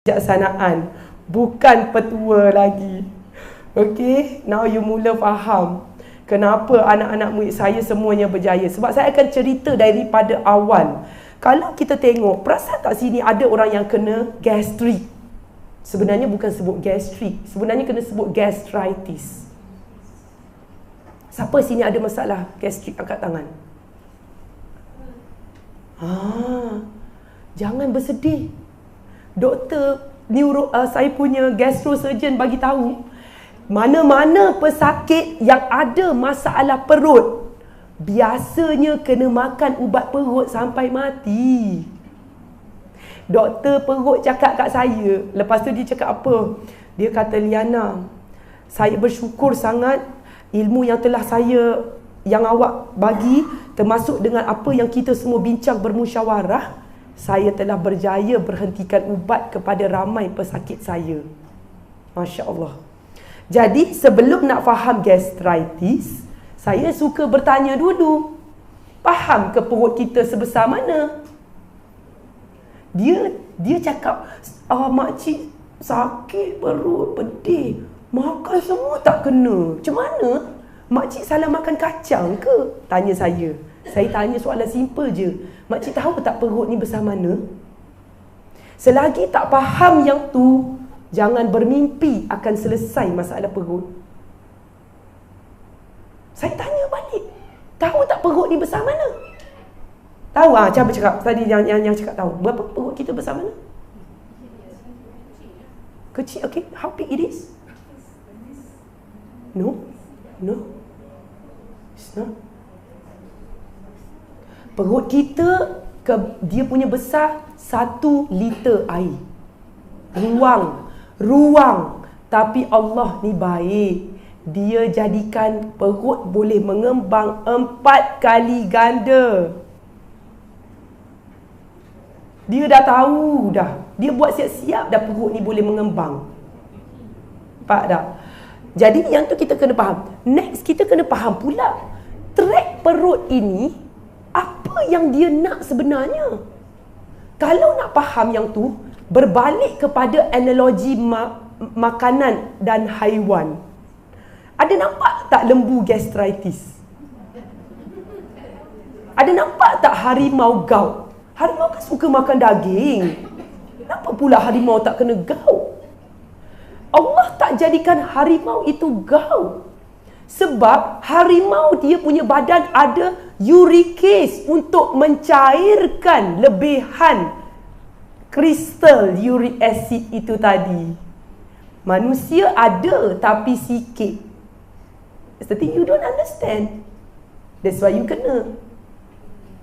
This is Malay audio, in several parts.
kebijaksanaan, bukan petua lagi. Okey, now you mula faham kenapa anak-anak murid saya semuanya berjaya. Sebab saya akan cerita daripada awal. Kalau kita tengok, perasan tak sini ada orang yang kena gastrik. Sebenarnya bukan sebut gastrik, sebenarnya kena sebut gastritis. Siapa sini ada masalah gastrik, angkat tangan. Jangan bersedih. Doktor saya punya gastrosurgeon bagi tahu, mana-mana pesakit yang ada masalah perut biasanya kena makan ubat perut sampai mati. Doktor perut cakap kat saya, lepas tu dia cakap apa? Dia kata, Liana, saya bersyukur sangat ilmu yang telah yang awak bagi, termasuk dengan apa yang kita semua bincang bermusyawarah, saya telah berjaya berhentikan ubat kepada ramai pesakit saya. Masya Allah. Jadi sebelum nak faham gastritis, saya suka bertanya dulu, faham ke perut kita sebesar mana? Dia cakap, makcik sakit perut, pedih, makan semua tak kena. Macam mana? Makcik salah makan kacang ke? Tanya saya. Saya tanya soalan simple je. Makcik tahu tak perut ni besar mana? Selagi tak faham yang tu, jangan bermimpi akan selesai masalah perut. Saya tanya balik, tahu tak perut ni besar mana? Tahu macam cakap tadi yang cakap tahu. Berapa perut kita besar mana? Kecil, okay. How big it is? No. It's not. Perut kita, dia punya besar 1 liter air. Ruang. Tapi Allah ni baik. Dia jadikan perut boleh mengembang 4 kali ganda. Dia dah tahu dah. Dia buat siap-siap dah perut ni boleh mengembang. Nampak tak? Jadi yang tu kita kena faham. Next, kita kena faham pula track perut ini, apa yang dia nak sebenarnya. Kalau nak faham yang tu, berbalik kepada analogi makanan dan haiwan. Ada nampak tak lembu gastritis? Ada nampak tak harimau gout? Harimau kan suka makan daging. Kenapa pula harimau tak kena gout? Allah tak jadikan harimau itu gout. Sebab harimau dia punya badan ada uricase untuk mencairkan lebihan kristal uric acid itu tadi. Manusia ada tapi sikit. It's the thing you don't understand. That's why you kena.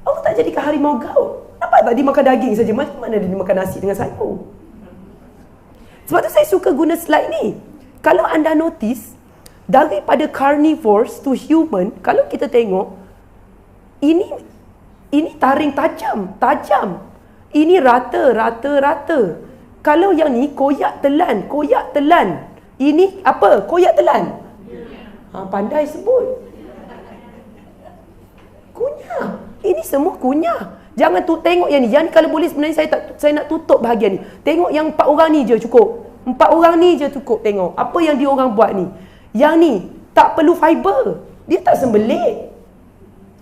Allah tak jadikan harimau gout. Nampak tak dia makan daging saja? Mana dia makan nasi dengan sayur? Sebab tu saya suka guna slide ni. Kalau anda notice, daripada carnivores to human, kalau kita tengok, ini taring tajam. Ini rata. Kalau yang ni koyak telan. Ini apa? Koyak telan. Pandai sebut. Kunyah. Ini semua kunyah. Jangan tengok yang ni. Yang ni kalau boleh sebenarnya saya nak tutup bahagian ni. Tengok yang 4 orang ni je cukup. 4 orang ni je cukup tengok. Apa yang dia orang buat ni. Yang ni tak perlu fiber. Dia tak sembelit.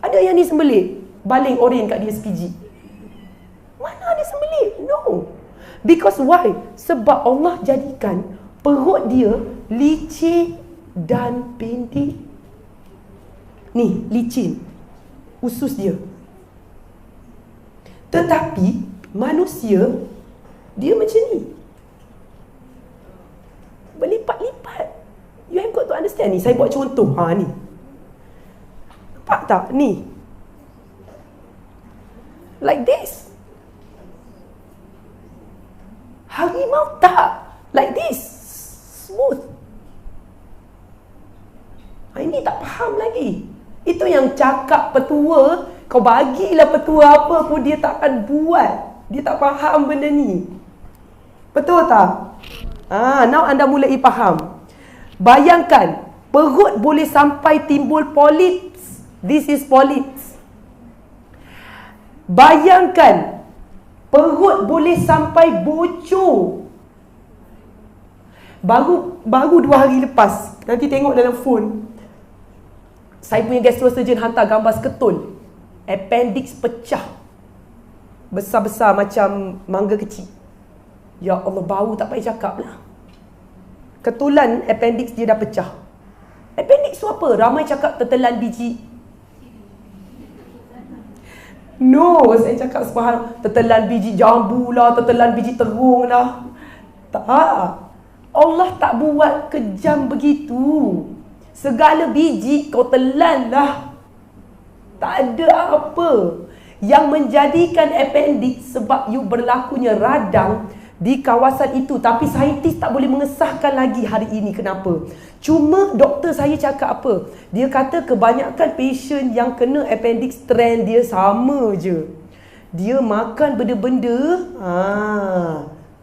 Ada yang ni sembelit. Baling oren kat dia SPG. Mana ada sembelit? No. Because why? Sebab Allah jadikan perut dia licin dan pendek. Ni licin. Usus dia. Tetapi manusia dia macam ni. Berlipat-lipat. You have got to understand ni. Saya buat contoh. Ni. Nampak tak? Ni. Like this. Harimau tak. Like this. Smooth. Ini tak faham lagi. Itu yang cakap petua, kau bagilah petua apa pun dia takkan buat. Dia tak faham benda ni. Betul tak? Now anda mulai faham. Bayangkan, perut boleh sampai timbul polyps. This is polyps. Bayangkan, perut boleh sampai bocor. Baru 2 hari lepas, nanti tengok dalam phone, saya punya gastrosurgeon hantar gambar seketul. Appendix pecah. Besar-besar macam mangga kecil. Ya Allah, bau tak payah cakap lah. Ketulan appendix dia dah pecah. Appendix tu apa? Ramai cakap tertelan biji. No, saya cakap subhanallah, tertelan biji jambu lah, tertelan biji terung lah. Tak. Allah tak buat kejam begitu. Segala biji kau telan lah. Tak ada apa yang menjadikan appendix sebab you berlakunya radang di kawasan itu. Tapi saintis tak boleh mengesahkan lagi hari ini kenapa. Cuma doktor saya cakap apa? Dia kata kebanyakan patient yang kena appendix trend dia sama je. Dia makan benda-benda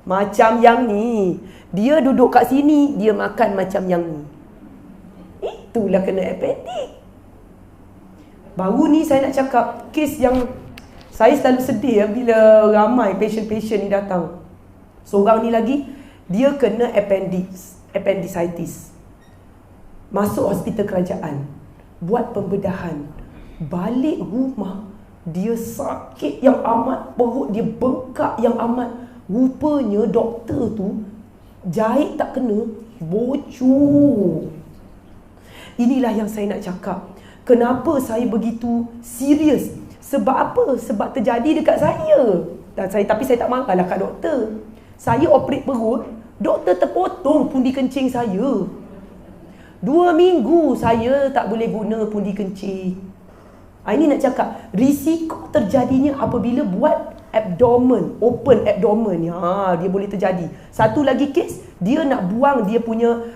macam yang ni. Dia duduk kat sini, dia makan macam yang ni. Itulah kena appendix. Baru ni saya nak cakap kes yang saya selalu sedih bila ramai patient-patient ni datang. Seorang ni lagi, dia kena appendicitis. Masuk hospital kerajaan, buat pembedahan. Balik rumah, dia sakit yang amat, perut dia bengkak yang amat. Rupanya doktor tu jahit tak kena, bocor. Inilah yang saya nak cakap. Kenapa saya begitu serius? Sebab apa? Sebab terjadi dekat saya. Tapi saya tak marahlah kat doktor. Saya operate perut, doktor terpotong pundi kencing saya. 2 minggu saya tak boleh guna pundi kencing. Ini nak cakap, risiko terjadinya apabila buat abdomen, open abdomen, dia boleh terjadi. Satu lagi kes, dia nak buang dia punya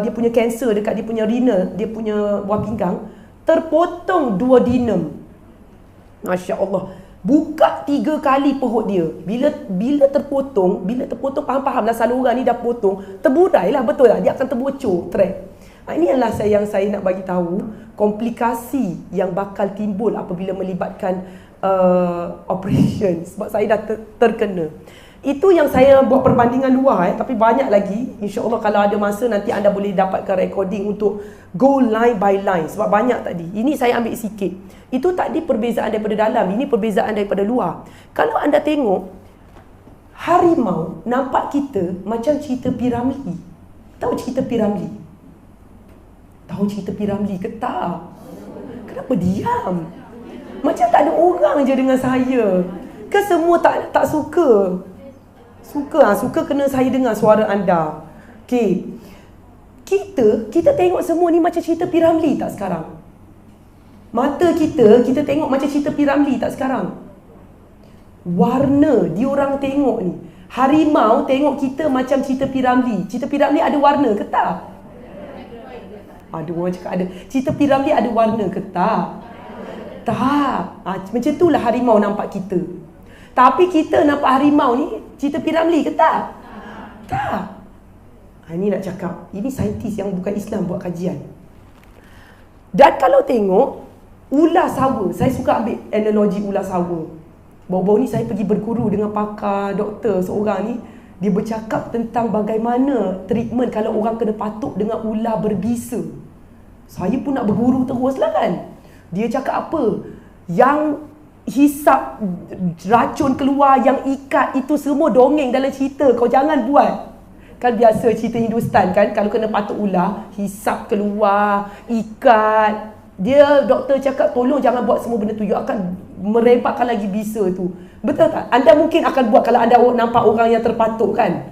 dia punya kanser dekat dia punya renal, dia punya buah pinggang, terpotong duodenum. Masya Allah, buka 3 kali perut dia. Bila terpotong, faham-faham lah, saluran ni dah potong, terburai lah, betul lah, dia akan terbocor track. Ini adalah yang saya nak bagi tahu komplikasi yang bakal timbul apabila melibatkan operation, sebab saya dah terkena. Itu yang saya buat perbandingan luar, tapi banyak lagi. InsyaAllah kalau ada masa nanti anda boleh dapatkan recording untuk go line by line, sebab banyak tadi. Ini saya ambil sikit. Itu tadi perbezaan daripada dalam, ini perbezaan daripada luar. Kalau anda tengok, harimau nampak kita macam cerita P.Ramlee. Tahu cerita P.Ramlee? Tahu cerita P.Ramlee ke tak? Kenapa diam? Macam tak ada orang je dengan saya. Ke semua tak suka? Suka kena saya dengar suara anda. Okey. Kita tengok semua ni macam cerita P.Ramlee tak sekarang? Mata kita tengok macam cerita P.Ramlee tak sekarang? Warna diorang tengok ni. Harimau tengok kita macam cerita P.Ramlee. Cerita P.Ramlee ada warna ke tak? Ada orang cakap ada. Cerita P.Ramlee ada warna ke tak? Tak. Macam itulah harimau nampak kita. Tapi kita nampak harimau ni cerita P.Ramlee ke tak? Tak. Ini nak cakap, ini saintis yang bukan Islam buat kajian. Dan kalau tengok ular sawa, saya suka ambil analogi ular sawa. Baru-baru ni saya pergi berguru dengan pakar doktor seorang ni. Dia bercakap tentang bagaimana treatment kalau orang kena patuk dengan ular berbisa. Saya pun nak berguru terus lah kan. Dia cakap apa? Yang hisap racun keluar, yang ikat, itu semua dongeng dalam cerita. Kau jangan buat. Kan biasa cerita Hindustan kan, kalau kena patuk ular, hisap keluar, ikat. Dia, doktor cakap tolong jangan buat semua benda tu, you akan merebakkan lagi bisa tu. Betul tak? Anda mungkin akan buat kalau anda nampak orang yang terpatuk kan.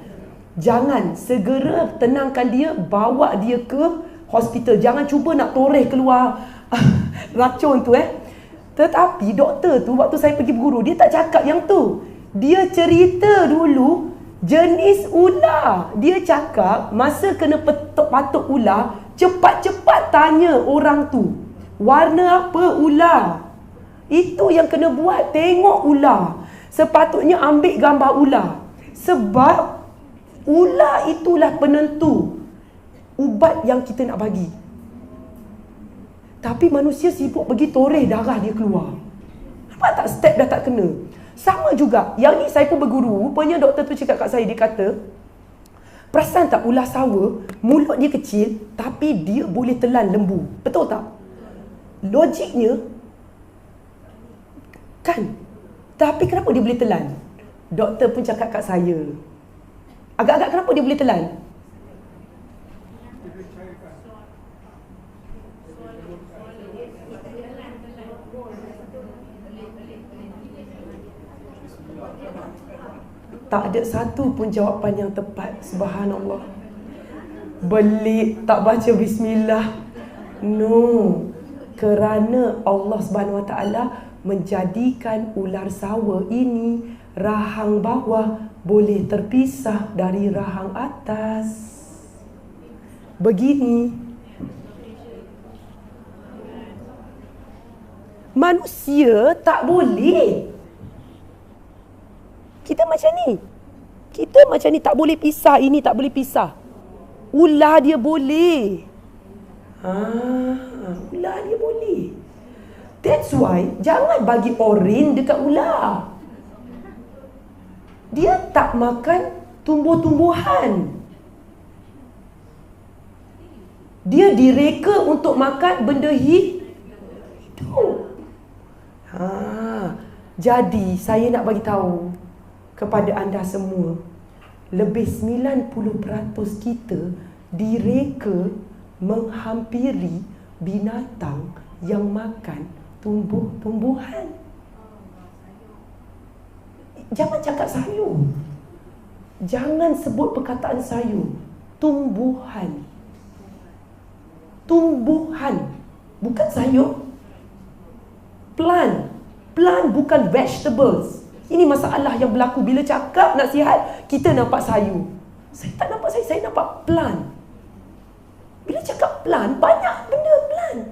Jangan, segera tenangkan dia, bawa dia ke hospital. Jangan cuba nak toreh keluar racun tu Tetapi doktor tu waktu saya pergi berguru, dia tak cakap yang tu. Dia cerita dulu jenis ular. Dia cakap masa kena patuk ular, cepat-cepat tanya orang tu, warna apa ular? Itu yang kena buat, tengok ular. Sepatutnya ambil gambar ular. Sebab ular itulah penentu ubat yang kita nak bagi. Tapi manusia sibuk pergi toreh darah dia keluar. Nampak tak, step dah tak kena. Sama juga, yang ni saya pun berguru. Rupanya doktor tu cakap kat saya, dia kata Perasan tak ular sawa, mulut dia kecil tapi dia boleh telan lembu. Betul tak? Logiknya kan. Tapi kenapa dia boleh telan? Doktor pun cakap kat saya, agak-agak kenapa dia boleh telan? Tak ada satu pun jawapan yang tepat. Subhanallah. Belik, tak baca bismillah. No. Kerana Allah Subhanahu Wa Taala menjadikan ular sawa ini rahang bawah boleh terpisah dari rahang atas. Begini. Manusia tak boleh. Kita macam ni. Kita macam ni, tak boleh pisah. Ini tak boleh pisah. Ular dia boleh. Ular dia boleh. That's why jangan bagi oren dekat ular. Dia tak makan tumbuh-tumbuhan. Dia direka untuk makan benda hidup. Jadi saya nak bagi tahu kepada anda semua, lebih 90% kita direka menghampiri binatang yang makan tumbuh-tumbuhan. Jangan cakap sayur. Jangan sebut perkataan sayur. Tumbuhan. Tumbuhan. Bukan sayur. Plant. Plant bukan vegetables. Ini masalah yang berlaku bila cakap nak sihat, kita nampak sayur. Saya tak nampak sayur, saya nampak plant. Bila cakap plant, banyak benda plant.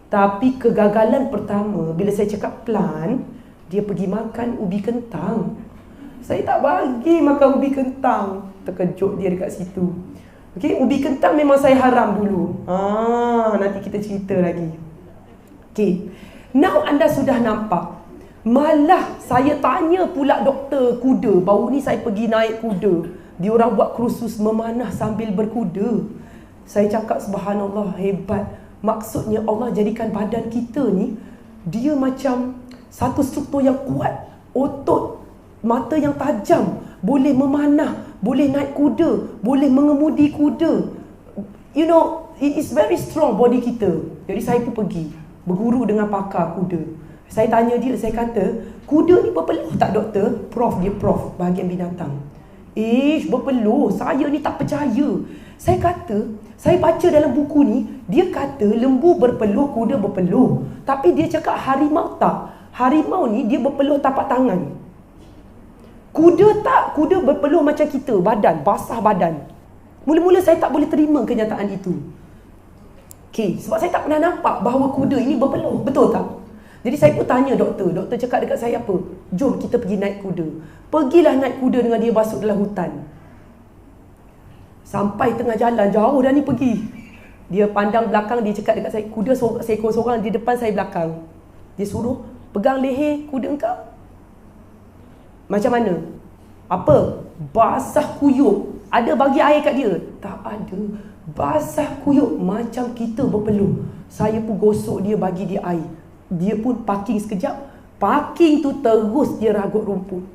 Tapi kegagalan pertama, bila saya cakap plant, dia pergi makan ubi kentang. Saya tak bagi makan ubi kentang. Terkejut dia dekat situ. Okay, ubi kentang memang saya haram dulu. Nanti kita cerita lagi. Okay, now anda sudah nampak. Malah saya tanya pula doktor kuda. Baru ni saya pergi naik kuda. Diorang buat kursus memanah sambil berkuda. Saya cakap subhanallah, hebat. Maksudnya Allah jadikan badan kita ni, dia macam satu struktur yang kuat. Otot, mata yang tajam. Boleh memanah, boleh naik kuda, boleh mengemudi kuda. You know, it is very strong body kita. Jadi saya pun pergi berguru dengan pakar kuda. Saya tanya dia, saya kata, kuda ni berpeluh tak doktor? Prof, dia prof bahagian binatang. Berpeluh, saya ni tak percaya. Saya kata, saya baca dalam buku ni, dia kata lembu berpeluh, kuda berpeluh. Tapi dia cakap harimau tak. Harimau ni dia berpeluh tapak tangan. Kuda tak, kuda berpeluh macam kita, badan, basah badan. Mula-mula saya tak boleh terima kenyataan itu. Okay, sebab saya tak pernah nampak bahawa kuda ini berpeluh, betul tak? Jadi saya pun tanya doktor. Doktor cakap dekat saya apa? Jom kita pergi naik kuda. Pergilah naik kuda dengan dia masuk dalam hutan. Sampai tengah jalan, jauh dah ni pergi. Dia pandang belakang, dia cakap dekat saya, kuda seekor seorang di depan, saya belakang. Dia suruh, pegang leher kuda engkau. Macam mana? Apa? Basah kuyup. Ada bagi air kat dia? Tak ada. Basah kuyup macam kita berpeluh. Saya pun gosok dia, bagi dia air. Dia pun parking sekejap. Parking tu terus dia ragut rumput.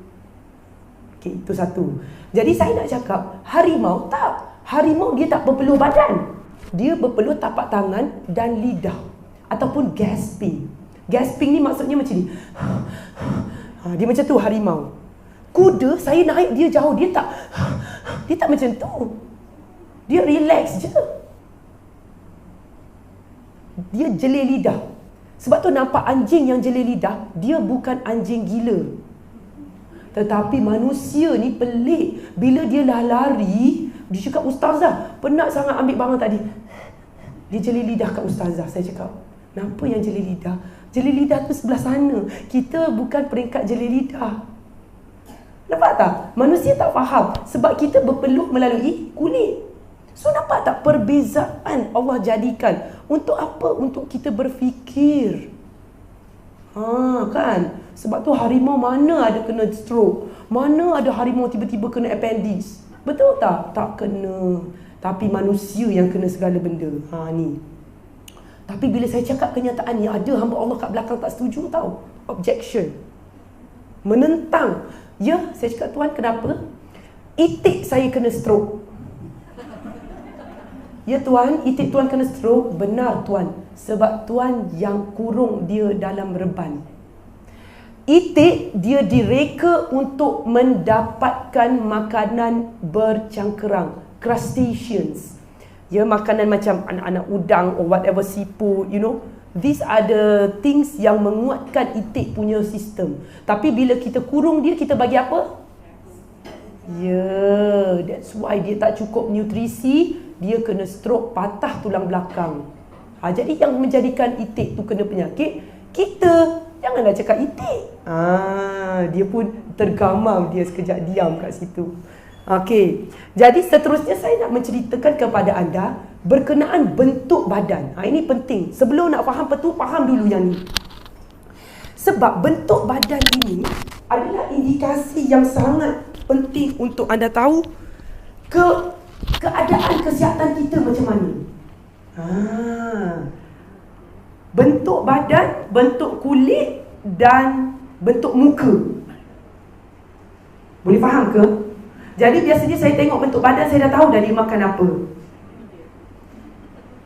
Okay, itu satu. Jadi saya nak cakap, harimau tak. Harimau dia tak berpeluh badan. Dia berpeluh tapak tangan dan lidah. Ataupun gasping. Gasping ni maksudnya macam ni. Dia macam tu harimau. Kuda, saya naik dia jauh. Dia tak macam tu. Dia relax je. Dia jelir lidah. Sebab tu nampak anjing yang jelir lidah, dia bukan anjing gila. Tetapi manusia ni pelik. Bila dia dah lari, dia cakap, ustazah, penat sangat ambil barang tadi. Dia jelir lidah kat ustazah. Saya cakap, kenapa yang jelir lidah? Jelir lidah tu sebelah sana. Kita bukan peringkat jelir lidah. Nampak tak? Manusia tak faham. Sebab kita berpeluh melalui kulit. So nampak tak perbezaan Allah jadikan? Untuk apa? Untuk kita berfikir. Kan? Sebab tu harimau mana ada kena stroke, mana ada harimau tiba-tiba kena appendix. Betul tak? Tak kena. Tapi manusia yang kena segala benda. Ni. Tapi bila saya cakap kenyataan ni, ada hamba Allah kat belakang tak setuju tau. Objection. Menentang. Ya, saya cakap, Tuan kenapa? Itik saya kena stroke. Ya Tuan, itik Tuan kena stroke. Benar Tuan. Sebab Tuan yang kurung dia dalam reban. Itik dia direka untuk mendapatkan makanan bercangkerang, crustaceans. Ya, makanan macam anak-anak udang or whatever, siput, you know. These are the things yang menguatkan itik punya sistem. Tapi bila kita kurung dia, kita bagi apa? Ya, that's why dia tak cukup nutrisi, dia kena stroke, patah tulang belakang. Jadi yang menjadikan itik tu kena penyakit, kita janganlah cakap itik. Dia pun tergamam, dia sekejap diam kat situ. Okey. Jadi seterusnya saya nak menceritakan kepada anda berkenaan bentuk badan. Ini penting. Sebelum nak faham betul, faham dulu yang ni. Sebab bentuk badan ini adalah indikasi yang sangat penting untuk anda tahu keadaan kesihatan kita macam mana. Bentuk badan, bentuk kulit dan bentuk muka. Boleh faham ke? Jadi biasanya saya tengok bentuk badan, saya dah tahu dah dia makan apa.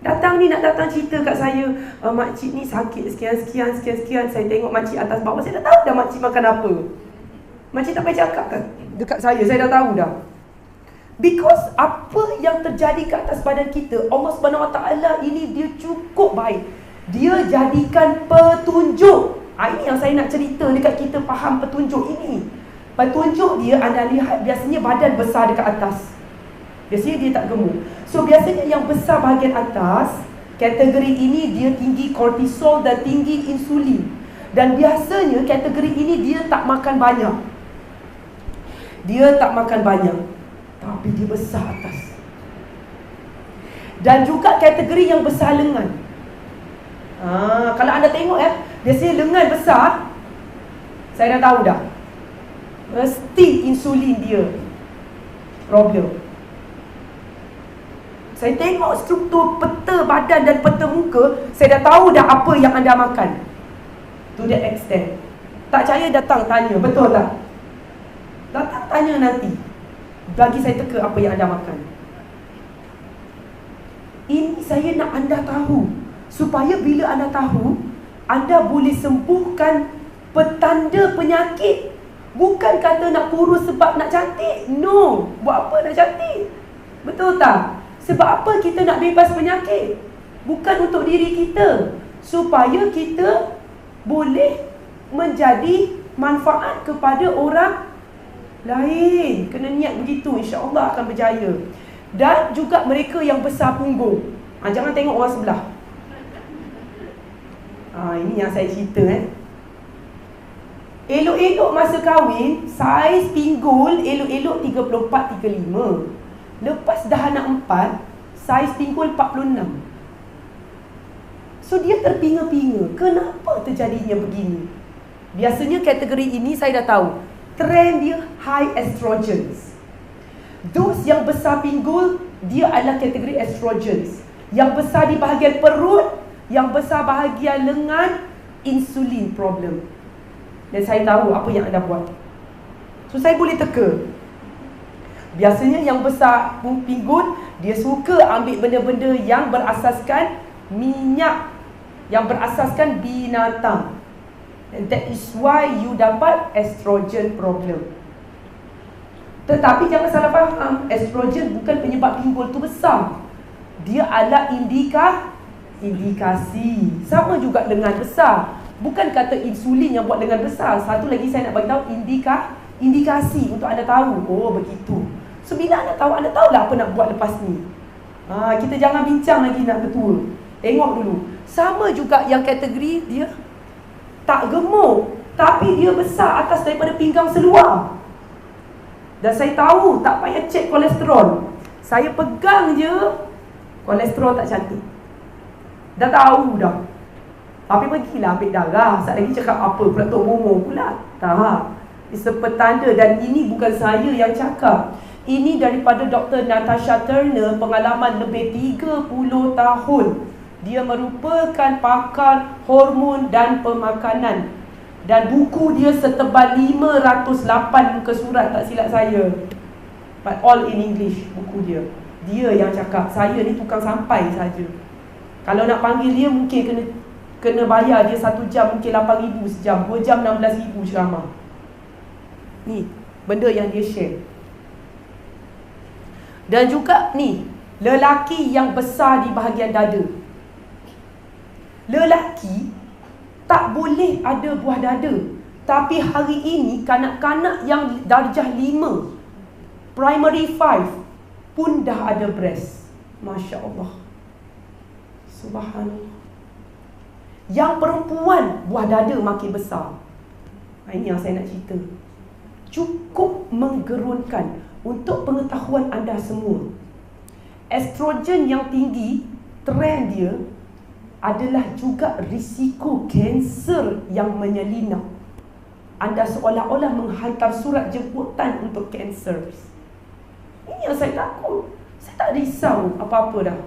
Datang ni nak datang cerita kat saya, makcik ni sakit sekian. Saya tengok makcik atas bawah, saya dah tahu dah makcik makan apa. Makcik tak payah cakap kan dekat saya dah tahu dah. Because apa yang terjadi kat atas badan kita, Allah SWT ini dia cukup baik. Dia jadikan petunjuk. Ini yang saya nak cerita dekat kita faham petunjuk ini. Petunjuk dia, anda lihat biasanya badan besar dekat atas. Biasanya dia tak gemuk. So biasanya yang besar bahagian atas, kategori ini dia tinggi kortisol dan tinggi insulin. Dan biasanya kategori ini dia tak makan banyak. Dia tak makan banyak, tapi dia besar atas. Dan juga kategori yang besar lengan. Kalau anda tengok biasanya lengan besar, saya dah tahu dah. Mesti insulin dia problem. Saya tengok struktur peta badan dan peta muka, saya dah tahu dah apa yang anda makan. To that extent. Tak percaya datang tanya, betul tak? Datang tanya nanti. Bagi saya teka apa yang anda makan. Ini saya nak anda tahu, supaya bila anda tahu, anda boleh sembuhkan petanda penyakit. Bukan kata nak kurus sebab nak cantik. No. Buat apa nak cantik? Betul tak? Sebab apa kita nak bebas penyakit? Bukan untuk diri kita, supaya kita boleh menjadi manfaat kepada orang lain. Kena niat begitu, insya-Allah akan berjaya. Dan juga mereka yang besar punggung. Jangan tengok orang sebelah. Ini yang saya cerita Elok-elok masa kahwin, saiz pinggul elok-elok 34-35. Lepas dah anak 4, saiz pinggul 46. So dia terpinga-pinga. Kenapa terjadinya begini? Biasanya kategori ini saya dah tahu, trend dia high estrogens. Dos yang besar pinggul, dia adalah kategori estrogens. Yang besar di bahagian perut, yang besar bahagian lengan, insulin problem. Dan saya tahu apa yang anda buat. So saya boleh teka. Biasanya yang besar pinggul, dia suka ambil benda-benda yang berasaskan minyak, yang berasaskan binatang. And that is why you dapat estrogen problem. Tetapi jangan salah faham, estrogen bukan penyebab pinggul tu besar. Dia adalah indikasi. Sama juga lengan besar. Bukan kata insulin yang buat lengan besar. Satu lagi saya nak bagi tahu, indikasi untuk anda tahu. Oh begitu. So bila anda tahulah apa nak buat lepas ni. Kita jangan bincang lagi nak betul. Tengok dulu. Sama juga yang kategori dia tak gemuk, tapi dia besar atas daripada pinggang seluar. Dan saya tahu tak payah cek kolesterol. Saya pegang je, kolesterol tak cantik. Dah tahu dah. Tapi pergilah ambil darah. Saat lagi cakap apa pula Tok Momo pula. Tak. It's a petanda. Dan ini bukan saya yang cakap. Ini daripada Dr. Natasha Turner, pengalaman lebih 30 tahun. Dia merupakan pakar hormon dan pemakanan. Dan buku dia setebal 508 muka surat, tak silap saya. But all in English, buku dia. Dia yang cakap, saya ni tukang sampai saja. Kalau nak panggil dia mungkin kena bayar dia 1 jam mungkin 8,000 sejam, 2 jam 16,000 ceramah. Ni benda yang dia share. Dan juga ni, lelaki yang besar di bahagian dada. Lelaki tak boleh ada buah dada. Tapi hari ini kanak-kanak yang darjah 5, primary 5 pun dah ada breast. Masya Allah. Subhanallah. Yang perempuan buah dada makin besar. Ini yang saya nak cerita. Cukup menggerunkan. Untuk pengetahuan anda semua, estrogen yang tinggi, trend dia adalah juga risiko kanser yang menyelinap. Anda seolah-olah menghantar surat jemputan untuk kanser. Ini yang saya takut. Saya tak risau apa-apa dah.